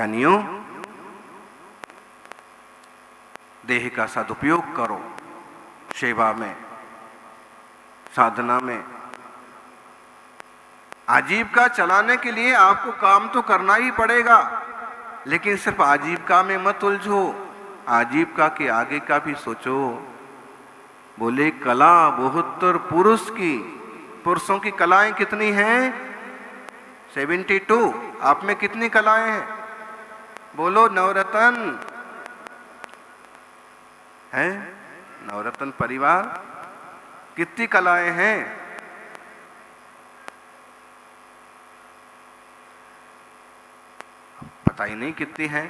ज्ञानियों, देह का सदुपयोग करो, सेवा में, साधना में। आजीविका चलाने के लिए आपको काम तो करना ही पड़ेगा, लेकिन सिर्फ आजीविका में मत उलझो, आजीविका के आगे का भी सोचो। बोले कला बहुतर पुरुष की, पुरुषों की कलाएं कितनी हैं? 72। आप में कितनी कलाएं हैं? बोलो नवरत्न है? नवरत्न परिवार कितनी कलाएं हैं? पता ही नहीं कितनी हैं,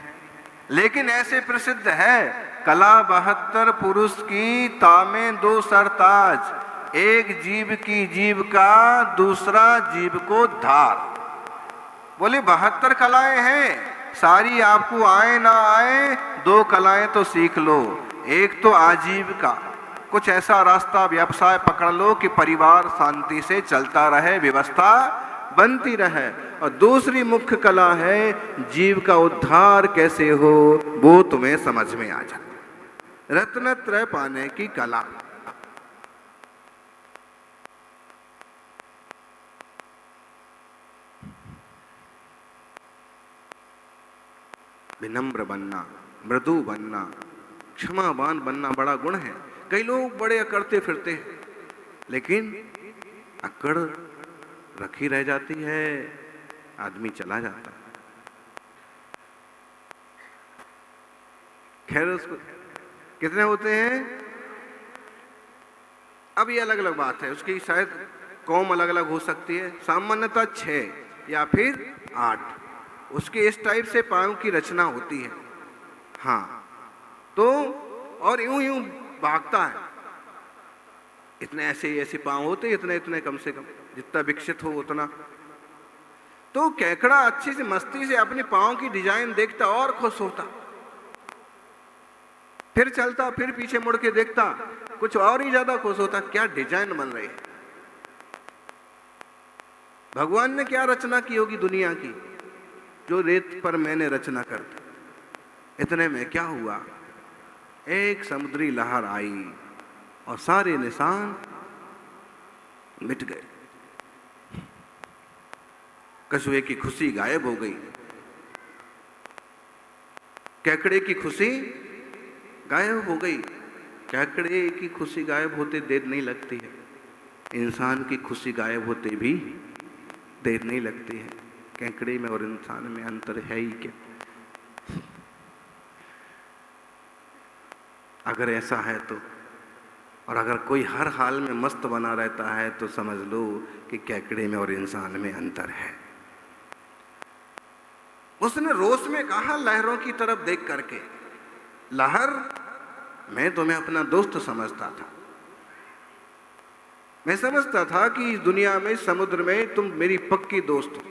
लेकिन ऐसे प्रसिद्ध है कला 72 पुरुष की, तामे 2 सरताज, एक जीव की जीव का, दूसरा जीव को धार। बोले 72 कलाएं हैं, सारी आपको आए ना आए, 2 कलाएं तो सीख लो। एक तो आजीविका, कुछ ऐसा रास्ता व्यवसाय पकड़ लो कि परिवार शांति से चलता रहे, व्यवस्था बनती रहे। और दूसरी मुख्य कला है जीव का उद्धार कैसे हो, वो तुम्हें समझ में आ जाए। रत्नत्रय पाने की कला। विनम्र बनना, मृदु बनना, क्षमावान बनना बड़ा गुण है। कई लोग बड़े अकड़ते फिरते हैं, लेकिन अकड़ रखी रह जाती है, आदमी चला जाता है। खैर, उसको कितने होते हैं? अब ये अलग अलग बात है, उसकी शायद कौम अलग अलग हो सकती है। सामान्यतः 6 या फिर 8 उसके इस टाइप से पाँव की रचना होती है। हाँ, तो और यूं यूं भागता है, इतने ऐसे पाँव होते, इतने इतने, कम से कम जितना विकसित हो उतना। तो केकड़ा अच्छी से मस्ती से अपने पाँव की डिजाइन देखता और खुश होता, फिर चलता, फिर पीछे मुड़ के देखता, कुछ और ही ज्यादा खुश होता, क्या डिजाइन बन रही है। भगवान ने क्या रचना की होगी दुनिया की, जो रेत पर मैंने रचना कर दी। इतने में क्या हुआ, एक समुद्री लहर आई और सारे निशान मिट गए। कछुए की खुशी गायब हो गई, केकड़े की खुशी गायब हो गई। केकड़े की खुशी गायब होते देर नहीं लगती है, इंसान की खुशी गायब होते भी देर नहीं लगती है। केकड़े में और इंसान में अंतर है ही क्या? अगर ऐसा है तो, और अगर कोई हर हाल में मस्त बना रहता है तो समझ लो कि केकड़े में और इंसान में अंतर है। उसने रोष में कहा लहरों की तरफ देख करके, लहर, मैं तुम्हें अपना दोस्त समझता था, मैं समझता था कि इस दुनिया में, समुद्र में तुम मेरी पक्की दोस्त हो,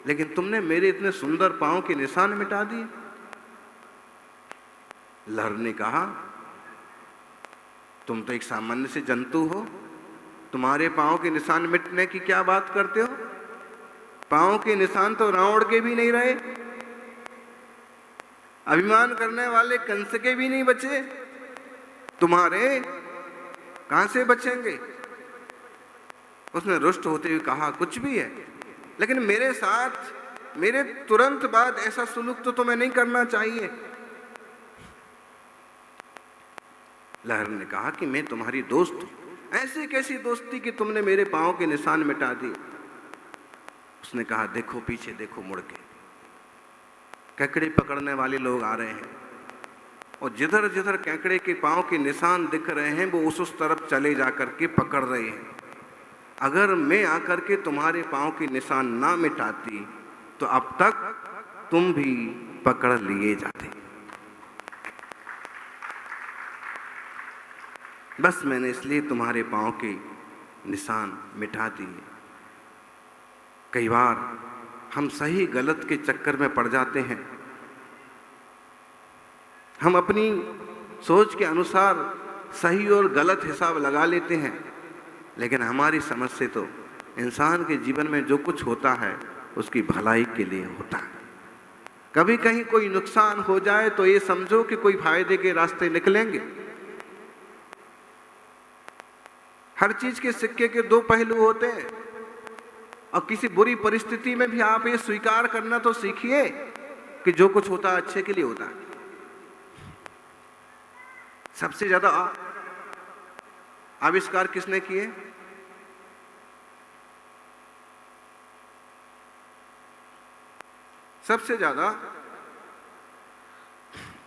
लेकिन तुमने मेरे इतने सुंदर पांव के निशान मिटा दिए। लहर ने कहा, तुम तो एक सामान्य से जंतु हो, तुम्हारे पांव के निशान मिटने की क्या बात करते हो? पांव के निशान तो रावण के भी नहीं रहे, अभिमान करने वाले कंस के भी नहीं बचे, तुम्हारे कहां से बचेंगे? उसने रुष्ट होते हुए कहा, कुछ भी है, लेकिन मेरे साथ मेरे तुरंत बाद ऐसा सुलूक तो तुम्हें नहीं करना चाहिए। लहर ने कहा कि मैं तुम्हारी दोस्त हूं, ऐसी कैसी दोस्ती कि तुमने मेरे पांव के निशान मिटा दिए। उसने कहा, देखो पीछे देखो मुड़ के, केकड़े पकड़ने वाले लोग आ रहे हैं, और जिधर जिधर केकड़े के पांव के निशान दिख रहे हैं वो उस तरफ चले जाकर के पकड़ रहे हैं। अगर मैं आकर के तुम्हारे पांव के निशान ना मिटाती तो अब तक तुम भी पकड़ लिए जाते। बस मैंने इसलिए तुम्हारे पांव के निशान मिटा दिए। कई बार हम सही गलत के चक्कर में पड़ जाते हैं, हम अपनी सोच के अनुसार सही और गलत हिसाब लगा लेते हैं, लेकिन हमारी समझ से तो इंसान के जीवन में जो कुछ होता है उसकी भलाई के लिए होता है। कभी कहीं कोई नुकसान हो जाए तो ये समझो कि कोई फायदे के रास्ते निकलेंगे। हर चीज के सिक्के के दो पहलू होते हैं, और किसी बुरी परिस्थिति में भी आप ये स्वीकार करना तो सीखिए कि जो कुछ होता है अच्छे के लिए होता है। सबसे ज्यादा आविष्कार किसने किए? सबसे ज्यादा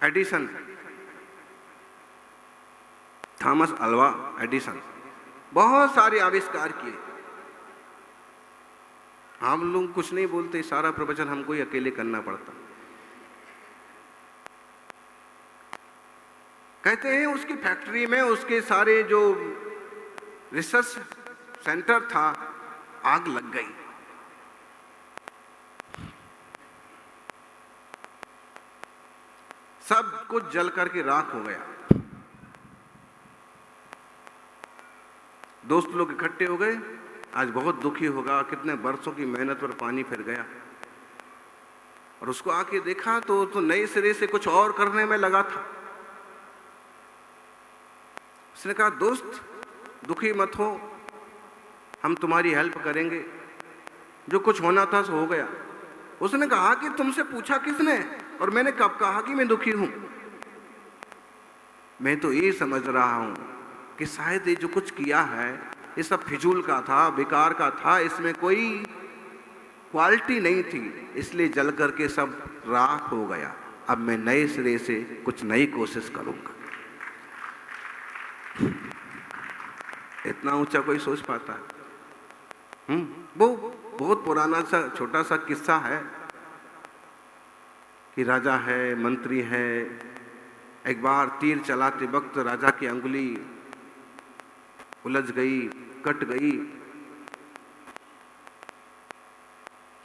एडिसन, थॉमस अल्वा एडिसन, बहुत सारे आविष्कार किए। हम लोग कुछ नहीं बोलते, सारा प्रवचन हमको ही अकेले करना पड़ता। कहते हैं उसकी फैक्ट्री में उसके सारे जो रिसर्च सेंटर था, आग लग गई। सब कुछ जल करके राख हो गया। दोस्त लोग इकट्ठे हो गए, आज बहुत दुखी होगा, कितने वर्षों की मेहनत पर पानी फिर गया। और उसको आके देखा तो नए सिरे से कुछ और करने में लगा था। उसने कहा, दोस्त दुखी मत हो, हम तुम्हारी हेल्प करेंगे, जो कुछ होना था सो हो गया। उसने कहा कि तुमसे पूछा किसने, और मैंने कब कहा कि मैं दुखी हूं? मैं तो ये समझ रहा हूं कि शायद ये जो कुछ किया है ये सब फिजूल का था, बेकार का था, इसमें कोई क्वालिटी नहीं थी, इसलिए जल करके सब राख हो गया। अब मैं नए सिरे से कुछ नई कोशिश करूंगा। इतना ऊंचा कोई सोच पाता है? वो बहुत पुराना सा छोटा सा किस्सा है कि राजा है, मंत्री है, एक बार तीर चलाते वक्त राजा की अंगुली उलझ गई, कट गई,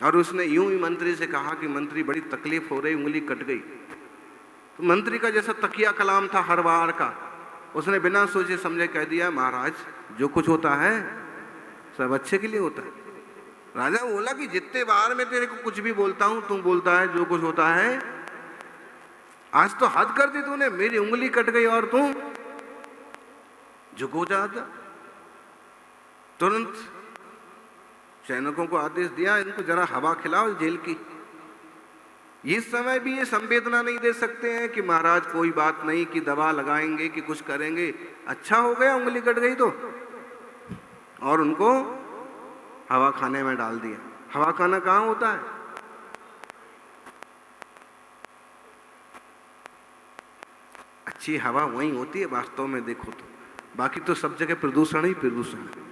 और उसने यूं ही मंत्री से कहा कि मंत्री बड़ी तकलीफ हो रही, उंगली कट गई। तो मंत्री का जैसा तकिया कलाम था हर बार का, उसने बिना सोचे समझे कह दिया, महाराज जो कुछ होता है सब अच्छे के लिए होता है। राजा बोला कि जितने बार मैं तेरे को कुछ भी बोलता हूं, तुम बोलता है जो कुछ होता है, आज तो हद कर दी तूने, मेरी उंगली कट गई और तू झुको जाता। तुरंत सैनिकों को आदेश दिया, इनको जरा हवा खिलाओ जेल की। इस समय भी ये संवेदना नहीं दे सकते हैं कि महाराज कोई बात नहीं, कि दवा लगाएंगे कि कुछ करेंगे, अच्छा हो गया उंगली कट गई तो, और उनको हवा खाने में डाल दिया। हवा खाना कहाँ होता है? अच्छी हवा वहीं होती है वास्तव में देखो तो, बाकी तो सब जगह प्रदूषण ही प्रदूषण है।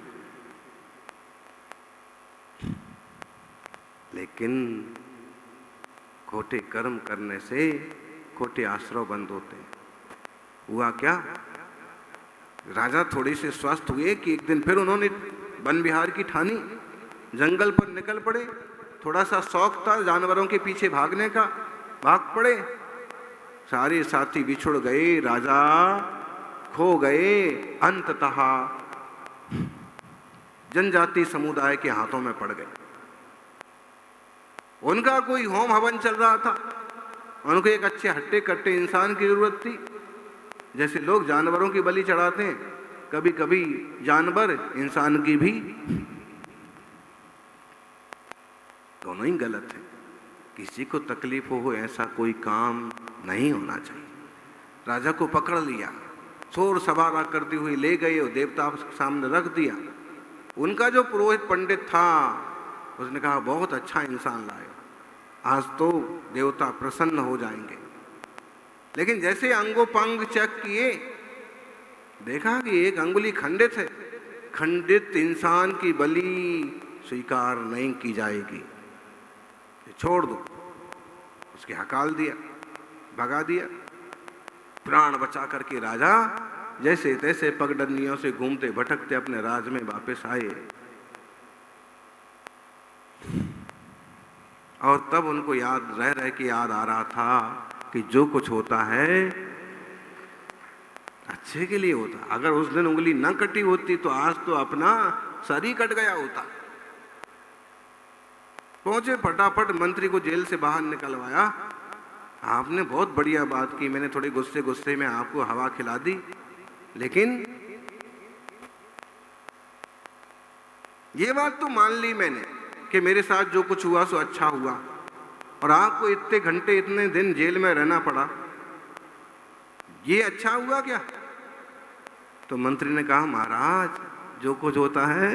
लेकिन खोटे कर्म करने से खोटे आश्रय बंद होते हैं। हुआ क्या, राजा थोड़े से स्वस्थ हुए कि एक दिन फिर उन्होंने वन विहार की ठानी, जंगल पर निकल पड़े। थोड़ा सा शौक था जानवरों के पीछे भागने का, भाग पड़े। सारे साथी बिछुड़ गए, राजा खो गए, अंततः जनजाति समुदाय के हाथों में पड़ गए। उनका कोई होम हवन चल रहा था, उनको एक अच्छे हट्टे कट्टे इंसान की जरूरत थी। जैसे लोग जानवरों की बलि चढ़ाते हैं, कभी कभी जानवर इंसान की भी, दोनों ही गलत है। किसी को तकलीफ हो ऐसा कोई काम नहीं होना चाहिए। राजा को पकड़ लिया, शोर सवारा करती हुई ले गए और देवता के सामने रख दिया। उनका जो पुरोहित पंडित था उसने कहा, बहुत अच्छा इंसान लाए, आज तो देवता प्रसन्न हो जाएंगे। लेकिन जैसे अंगोपांग चेक किए, देखा कि एक अंगुली खंडित है। खंडित इंसान की बलि स्वीकार नहीं की जाएगी, छोड़ दो। उसके हकाल दिया, भगा दिया। प्राण बचा करके राजा जैसे तैसे पगडंडियों से घूमते भटकते अपने राज में वापस आए। और तब उनको याद रह के याद आ रहा था कि जो कुछ होता है अच्छे के लिए होता। अगर उस दिन उंगली न कटी होती तो आज तो अपना सर ही कट गया होता। पहुंचे, फटाफट मंत्री को जेल से बाहर निकलवाया आपने बहुत बढ़िया बात की, मैंने थोड़ी गुस्से गुस्से में आपको हवा खिला दी, लेकिन ये बात तो मान ली मैंने कि मेरे साथ जो कुछ हुआ सो अच्छा हुआ, और आपको इतने घंटे इतने दिन जेल में रहना पड़ा, ये अच्छा हुआ क्या? तो मंत्री ने कहा, महाराज जो कुछ होता है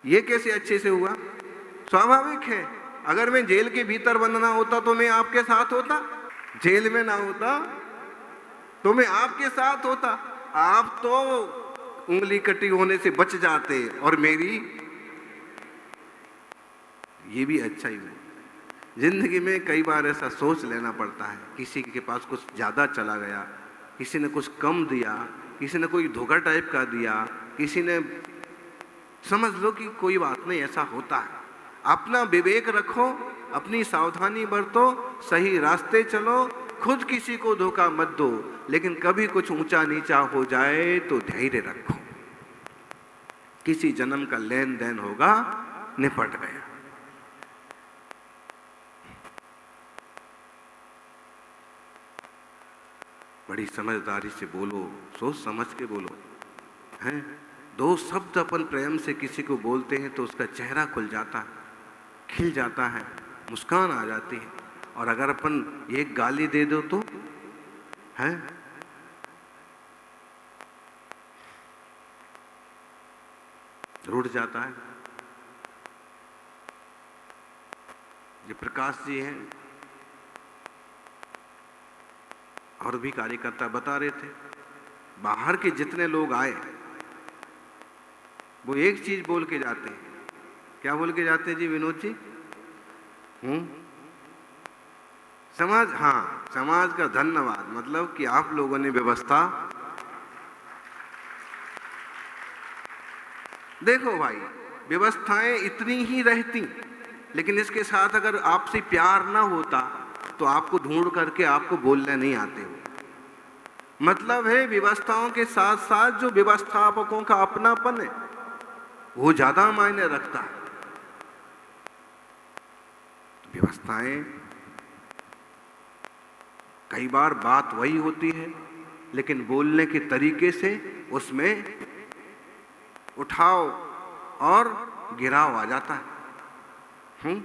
ये कैसे अच्छे से हुआ? स्वाभाविक है, अगर मैं जेल के भीतर बंद ना होता तो मैं आपके साथ होता, जेल में ना होता तो मैं आपके साथ होता। आप तो उंगली कटी होने से बच जाते, और मेरी ये भी अच्छा ही हुआ। जिंदगी में कई बार ऐसा सोच लेना पड़ता है, किसी के पास कुछ ज्यादा चला गया, किसी ने कुछ कम दिया, किसी ने कोई धोखा टाइप का दिया, किसी ने, समझ लो कि कोई बात नहीं, ऐसा होता है। अपना विवेक रखो, अपनी सावधानी बरतो, सही रास्ते चलो, खुद किसी को धोखा मत दो, लेकिन कभी कुछ ऊंचा नीचा हो जाए तो धैर्य रखो। किसी जन्म का लेन देन होगा, निपट गया। बड़ी समझदारी से बोलो, सोच समझ के बोलो, हैं? दो शब्द अपन प्रेम से किसी को बोलते हैं तो उसका चेहरा खुल जाता है, खिल जाता है, मुस्कान आ जाती है। और अगर अपन एक गाली दे दो तो है, रूठ जाता है। ये प्रकाश जी हैं और भी कार्यकर्ता बता रहे थे, बाहर के जितने लोग आए वो एक चीज बोल के जाते हैं। क्या बोल के जाते हैं जी विनोद जी? समाज, हाँ, समाज का धन्यवाद, मतलब कि आप लोगों ने व्यवस्था, देखो भाई, व्यवस्थाएं इतनी ही रहती, लेकिन इसके साथ अगर आपसे प्यार ना होता तो आपको ढूंढ करके आपको बोलने नहीं आते हो। मतलब है व्यवस्थाओं के साथ साथ जो व्यवस्थापकों का अपनापन है वो ज्यादा मायने रखता है। व्यवस्थाएं, कई बार बात वही होती है लेकिन बोलने के तरीके से उसमें उठाव और गिराव आ जाता है।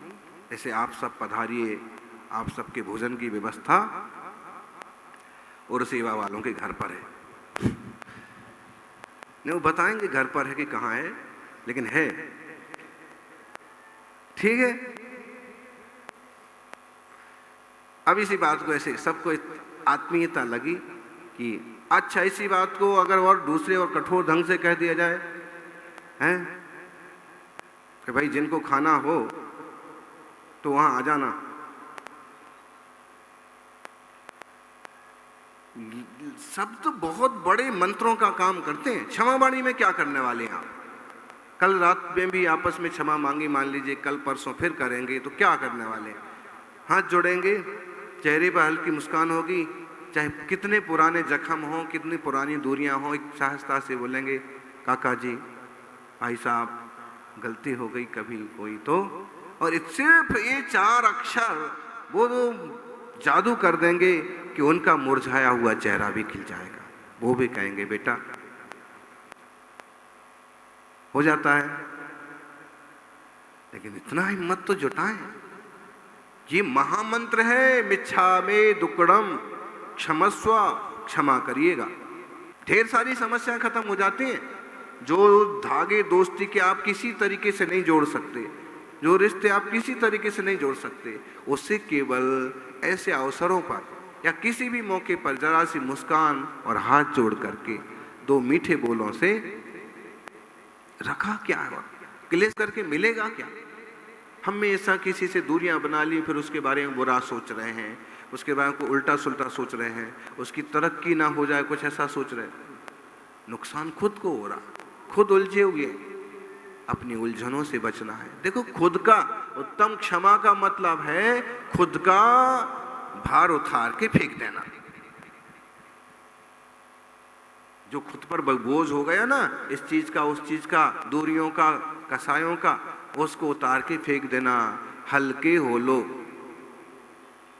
ऐसे आप सब पधारिए, आप सबके भोजन की व्यवस्था और सेवा वालों के घर पर है। नहीं, वो बताएंगे घर पर है कि कहाँ है, लेकिन है, ठीक है। अब इसी बात को ऐसे सबको आत्मीयता लगी कि अच्छा, इसी बात को अगर और दूसरे और कठोर ढंग से कह दिया जाए, हैं, कि भाई जिनको खाना हो तो वहां आ जाना। सब तो बहुत बड़े मंत्रों का काम करते हैं। क्षमा वाणी में क्या करने वाले हैं आप? कल रात में भी आपस में क्षमा मांगी, मान लीजिए कल परसों फिर करेंगे, तो क्या करने वाले हैं? हाथ जोड़ेंगे, चेहरे पर हल्की मुस्कान होगी, चाहे कितने पुराने जख्म हो, कितनी पुरानी दूरियां हो, एक सहजता से बोलेंगे, काका जी, भाई साहब, गलती हो गई कभी कोई तो, और सिर्फ ये 4 अक्षर वो तो जादू कर देंगे कि उनका मुरझाया हुआ चेहरा भी खिल जाएगा। वो भी कहेंगे बेटा, हो जाता है। लेकिन इतना हिम्मत तो जुटाएं। ये महामंत्र है, मिच्छामे दुक्कडम, क्षमस्व, क्षमा करिएगा। ढेर सारी समस्याएं खत्म हो जाती हैं। जो धागे दोस्ती के आप किसी तरीके से नहीं जोड़ सकते, जो रिश्ते आप किसी तरीके से नहीं जोड़ सकते, उससे केवल ऐसे अवसरों पर या किसी भी मौके पर जरा सी मुस्कान और हाथ जोड़ करके 2 मीठे बोलों से रखा क्या है, क्लेश करके मिलेगा क्या? हम ऐसा किसी से दूरियां बना ली, फिर उसके बारे में बुरा सोच रहे हैं, उसके बारे में उल्टा सुल्टा सोच रहे हैं, उसकी तरक्की ना हो जाए, कुछ ऐसा सोच रहे हैं। नुकसान खुद को हो रहा, खुद उलझे हुए। अपनी उलझनों से बचना है। देखो, खुद का उत्तम क्षमा का मतलब है खुद का भार उतार के फेंक देना। जो खुद पर बोझ हो गया ना, इस चीज का, उस चीज का, दूरियों का, कसायों का, उसको उतार के फेंक देना। हल्के हो लो,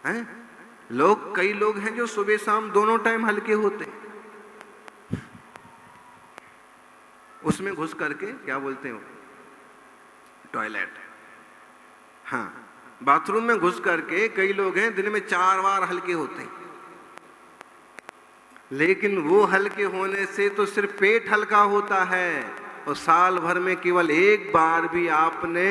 हैं? कई लोग हैं जो सुबह शाम दोनों टाइम हल्के होते हैं। उसमें घुस करके क्या बोलते हो, टॉयलेट, हाँ, बाथरूम में घुस करके कई लोग हैं दिन में 4 बार हल्के होते हैं। लेकिन वो हल्के होने से तो सिर्फ पेट हल्का होता है, और साल भर में केवल एक बार भी आपने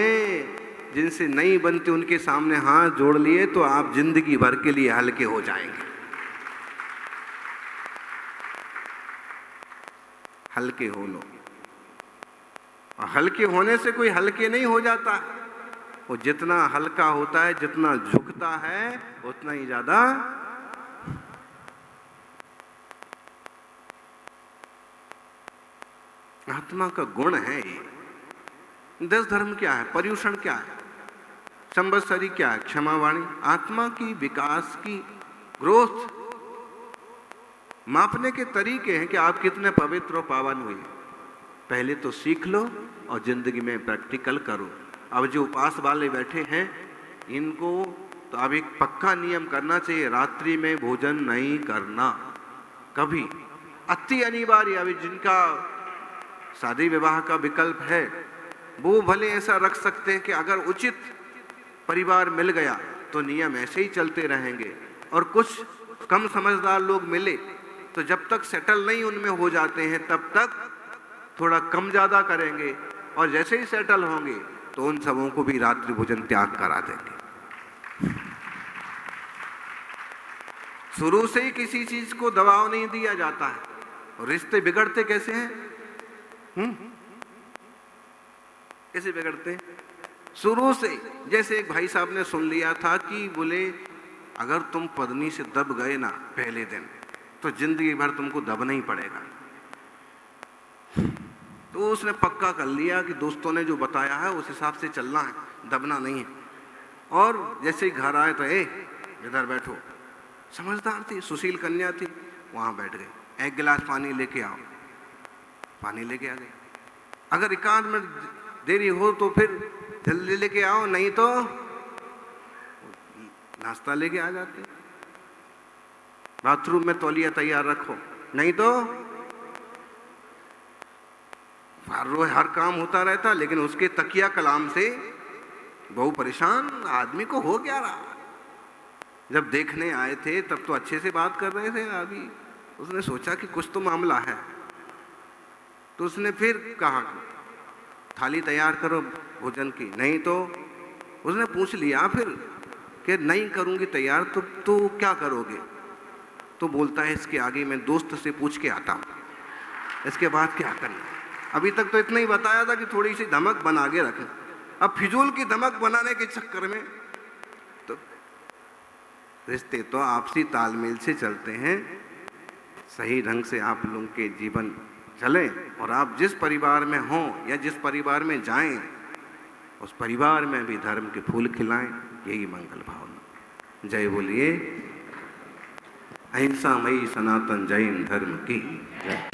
जिनसे नहीं बनते उनके सामने हाथ जोड़ लिए तो आप जिंदगी भर के लिए हल्के हो जाएंगे। हल्के हो लो। और हल्के होने से कोई हल्के नहीं हो जाता है। वो जितना हल्का होता है, जितना झुकता है, उतना ही ज्यादा आत्मा का गुण है। ये 10 धर्म क्या है, पर्यूषण क्या है, संवत्सरी क्या है, क्षमावाणी, आत्मा की विकास की ग्रोथ मापने के तरीके हैं कि आप कितने पवित्र और पावन हुए। पहले तो सीख लो और जिंदगी में प्रैक्टिकल करो। अब जो उपास वाले बैठे हैं इनको तो अब एक पक्का नियम करना चाहिए, रात्रि में भोजन नहीं करना कभी, अति अनिवार्य। अभी जिनका शादी विवाह का विकल्प है वो भले ऐसा रख सकते हैं कि अगर उचित परिवार मिल गया तो नियम ऐसे ही चलते रहेंगे, और कुछ कम समझदार लोग मिले तो जब तक सेटल नहीं उनमें हो जाते हैं तब तक थोड़ा कम ज्यादा करेंगे, और जैसे ही सेटल होंगे तो उन सबों को भी रात्रि भोजन त्याग करा देंगे। शुरू से ही किसी चीज को दबाव नहीं दिया जाता है। और रिश्ते बिगड़ते कैसे हैं? कैसे बिगड़ते? शुरू से, जैसे एक भाई साहब ने सुन लिया था कि बोले अगर तुम पत्नी से दब गए ना पहले दिन तो जिंदगी भर तुमको दबना ही पड़ेगा। तो उसने पक्का कर लिया कि दोस्तों ने जो बताया है उस हिसाब से चलना है, दबना नहीं है। और जैसे ही घर आए तो इधर बैठो, समझदार थी, सुशील कन्या थी, वहां बैठ गए, एक गिलास पानी लेके आओ, पानी लेके आ गए। अगर एकांत में देरी हो तो फिर जल्दी लेके आओ, नहीं तो नाश्ता लेके आ जाते। बाथरूम में तौलिया तैयार रखो, नहीं तो रोज हर काम होता रहता, लेकिन उसके तकिया कलाम से बहु परेशान आदमी को हो क्या रहा। जब देखने आए थे तब तो अच्छे से बात कर रहे थे, अभी उसने सोचा कि कुछ तो मामला है, तो उसने फिर कहा थाली तैयार करो भोजन की, नहीं तो उसने पूछ लिया फिर कि नहीं करूंगी तैयार तो क्या करोगे? तो बोलता है इसके आगे मैं दोस्त से पूछ के आता हूं, इसके बाद क्या करना। अभी तक तो इतना ही बताया था कि थोड़ी सी धमक बना के रखें, अब फिजूल की धमक बनाने के चक्कर में तो रिश्ते तो आपसी तालमेल से चलते हैं। सही ढंग से आप लोगों के जीवन चले, और आप जिस परिवार में हों या जिस परिवार में जाएं उस परिवार में भी धर्म के फूल खिलाएं, यही मंगल भावना। जय बोलिए अहिंसामयी सनातन जैन धर्म की जय।